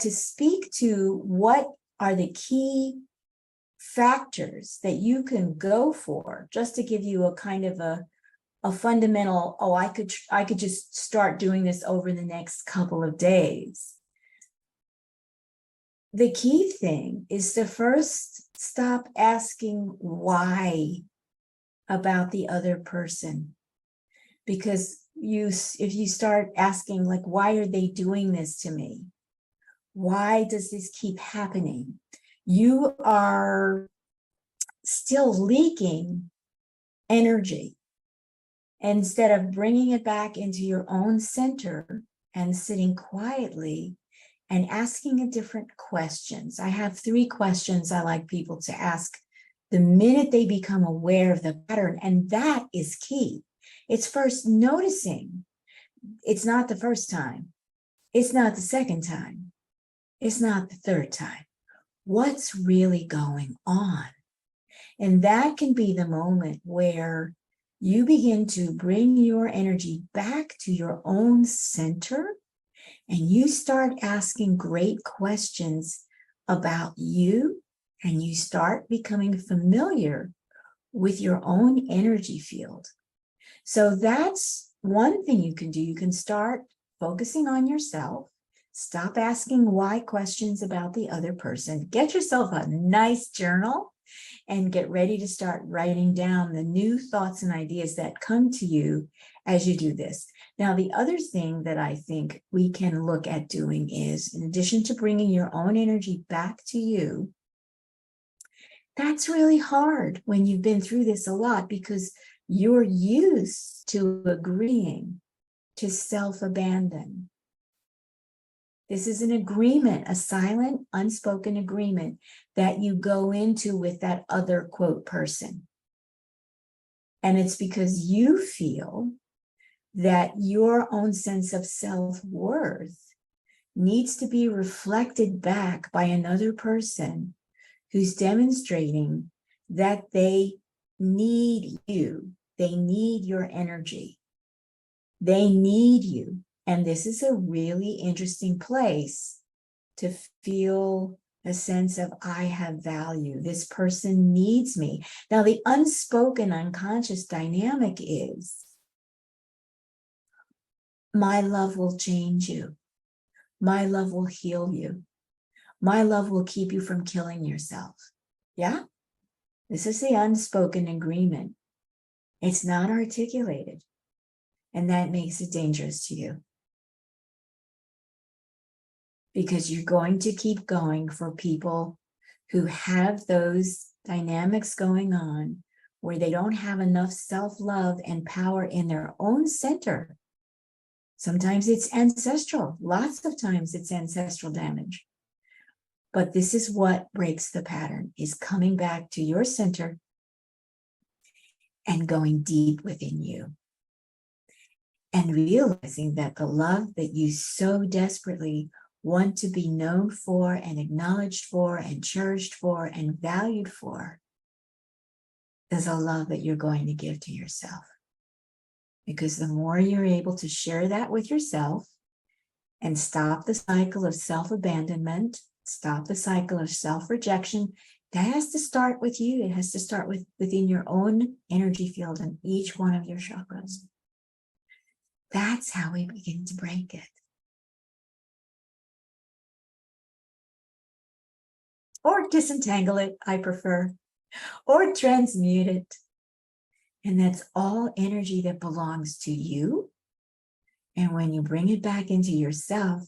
to speak to what are the key factors that you can go for, just to give you a kind of a fundamental, oh, I could just start doing this over the next couple of days. The key thing is to first stop asking why about the other person. Because if you start asking, like, why are they doing this to me? Why does this keep happening? You are still leaking energy. Instead of bringing it back into your own center and sitting quietly and asking different questions. I have 3 questions I like people to ask the minute they become aware of the pattern, and that is key. It's first noticing. It's not the first time. It's not the second time. It's not the third time. What's really going on? And that can be the moment where you begin to bring your energy back to your own center, and you start asking great questions about you, and you start becoming familiar with your own energy field. So that's one thing you can do. You can start focusing on yourself. Stop asking why questions about the other person. Get yourself a nice journal and get ready to start writing down the new thoughts and ideas that come to you as you do this. Now, the other thing that I think we can look at doing is, in addition to bringing your own energy back to you, that's really hard when you've been through this a lot, because you're used to agreeing to self-abandon. This is an agreement, a silent, unspoken agreement that you go into with that other, quote, person. And it's because you feel that your own sense of self-worth needs to be reflected back by another person who's demonstrating that they need you. They need your energy. They need you. And this is a really interesting place to feel a sense of, I have value. This person needs me. Now, the unspoken, unconscious dynamic is, my love will change you. My love will heal you. My love will keep you from killing yourself. Yeah? This is the unspoken agreement. It's not articulated. And that makes it dangerous to you. Because you're going to keep going for people who have those dynamics going on, where they don't have enough self-love and power in their own center. Sometimes it's ancestral. Lots of times it's ancestral damage. But this is what breaks the pattern, is coming back to your center and going deep within you. And realizing that the love that you so desperately want to be known for and acknowledged for and cherished for and valued for is a love that you're going to give to yourself. Because the more you're able to share that with yourself and stop the cycle of self-abandonment, stop the cycle of self-rejection, that has to start with you. It has to start within your own energy field in each one of your chakras. That's how we begin to break it. Or disentangle it, I prefer, or transmute it. And that's all energy that belongs to you. And when you bring it back into yourself,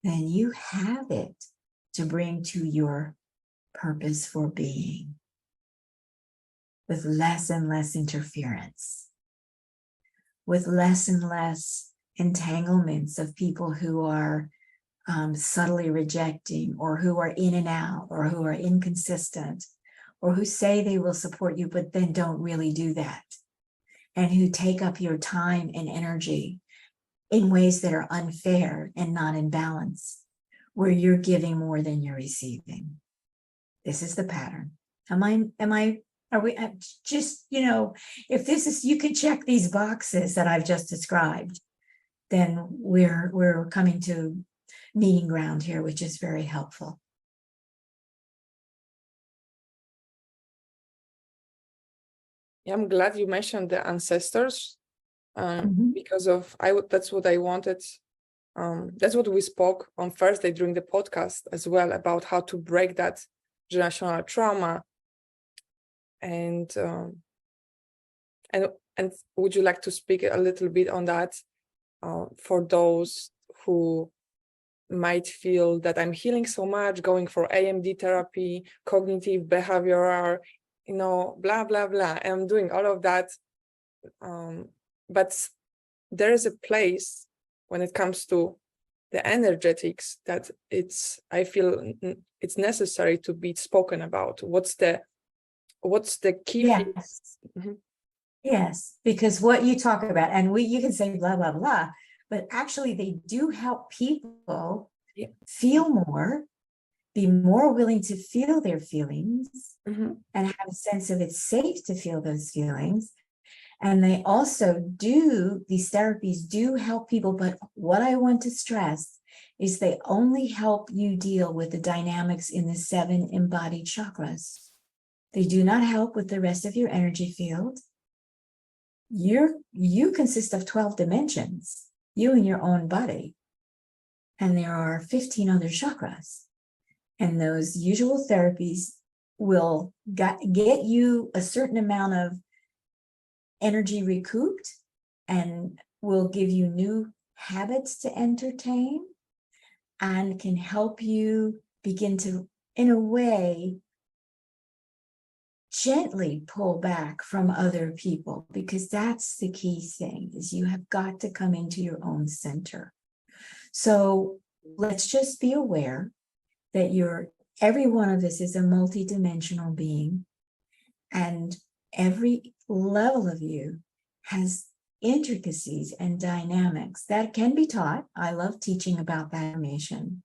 then you have it to bring to your purpose for being, with less and less interference, with less and less entanglements of people who are subtly rejecting, or who are in and out, or who are inconsistent, or who say they will support you but then don't really do that, and who take up your time and energy in ways that are unfair and not in balance, where you're giving more than you're receiving. This is the pattern. Are we just, if this is, you can check these boxes that I've just described, then we're coming to meeting ground here, which is very helpful. Yeah, I'm glad you mentioned the ancestors, Mhm. because that's what I wanted. That's what we spoke on Thursday during the podcast as well, about how to break that generational trauma. And would you like to speak a little bit on that, for those who might feel that I'm healing so much, going for AMD therapy, cognitive behavioral, blah, blah, blah. I'm doing all of that. But there is a place when it comes to the energetics that I feel it's necessary to be spoken about. What's the key thing? Yes. Mhm. Yes, because what you talk about, and you can say blah, blah, blah, but actually they do help people Yeah. feel more, be more willing to feel their feelings, Mm-hmm. and have a sense of it's safe to feel those feelings. And they also these therapies do help people, but what I want to stress is they only help you deal with the dynamics in the 7 embodied chakras. They do not help with the rest of your energy field. You consist of 12 dimensions, you and your own body. And there are 15 other chakras. And those usual therapies will get you a certain amount of energy recouped and will give you new habits to entertain and can help you begin to, in a way, gently pull back from other people, because that's the key thing, is you have got to come into your own center. So let's just be aware that every one of us is a multidimensional being, and every level of you has intricacies and dynamics that can be taught. I love teaching about that information.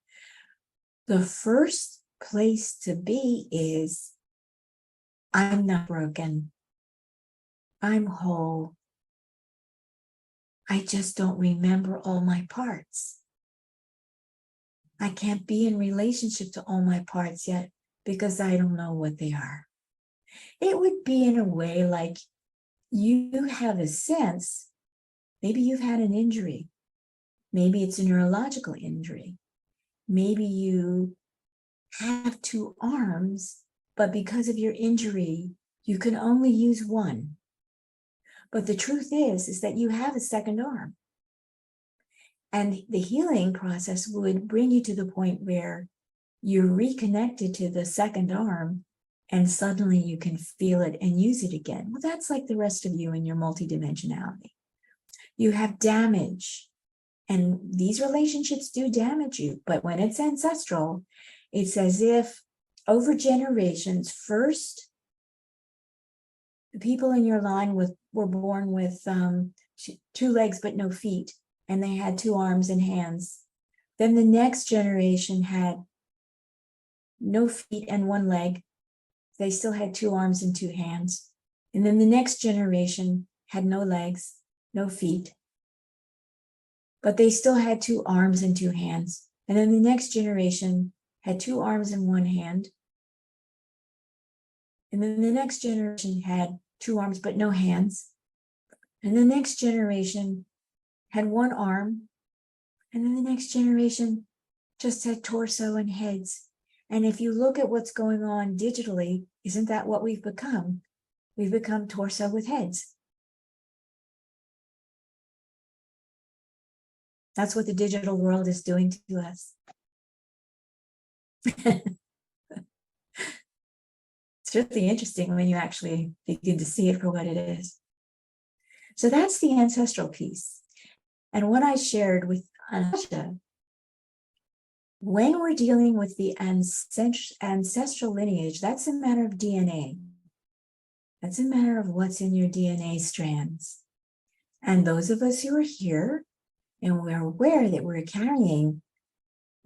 The first place to be is, I'm not broken. I'm whole. I just don't remember all my parts. I can't be in relationship to all my parts yet because I don't know what they are. It would be in a way like you have a sense, maybe you've had an injury. Maybe it's a neurological injury. Maybe you have 2 arms, but because of your injury, you can only use one. But the truth is that you have a second arm. And the healing process would bring you to the point where you're reconnected to the second arm and suddenly you can feel it and use it again. Well, that's like the rest of you in your multidimensionality. You have damage, and these relationships do damage you, but when it's ancestral, it's as if over generations, first, the people in your line were born with 2 legs but no feet, and they had 2 arms and hands. Then the next generation had no feet and 1 leg. They still had 2 arms and 2 hands. And then the next generation had no legs, no feet, but they still had 2 arms and 2 hands. And then the next generation had 2 arms and 1 hand. And then the next generation had 2 arms but no hands. And the next generation had 1 arm. And then the next generation just had torso and heads. And if you look at what's going on digitally, isn't that what we've become? We've become torso with heads. That's what the digital world is doing to us. It's really interesting when you actually begin to see it for what it is. So that's the ancestral piece. And what I shared with Anastazja, when we're dealing with the ancestral lineage, that's a matter of DNA. That's a matter of what's in your DNA strands. And those of us who are here and we're aware that we're carrying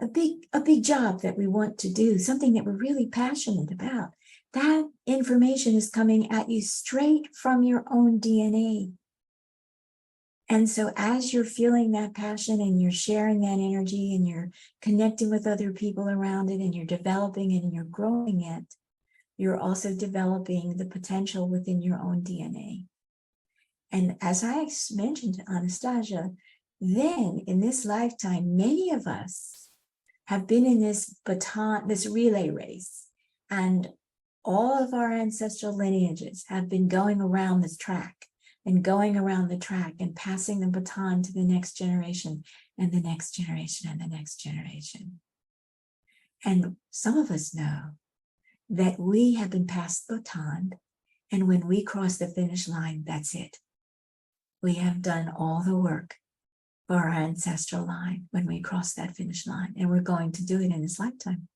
a big job that we want to do, something that we're really passionate about, that information is coming at you straight from your own DNA. And so as you're feeling that passion and you're sharing that energy and you're connecting with other people around it and you're developing it and you're growing it, you're also developing the potential within your own DNA. And as I mentioned to Anastazja, then in this lifetime, many of us have been in this relay race, and all of our ancestral lineages have been going around this track and going around the track and passing the baton to the next generation and the next generation and the next generation. And some of us know that we have been passed the baton, and when we cross the finish line, that's it. We have done all the work for our ancestral line when we cross that finish line, and we're going to do it in this lifetime.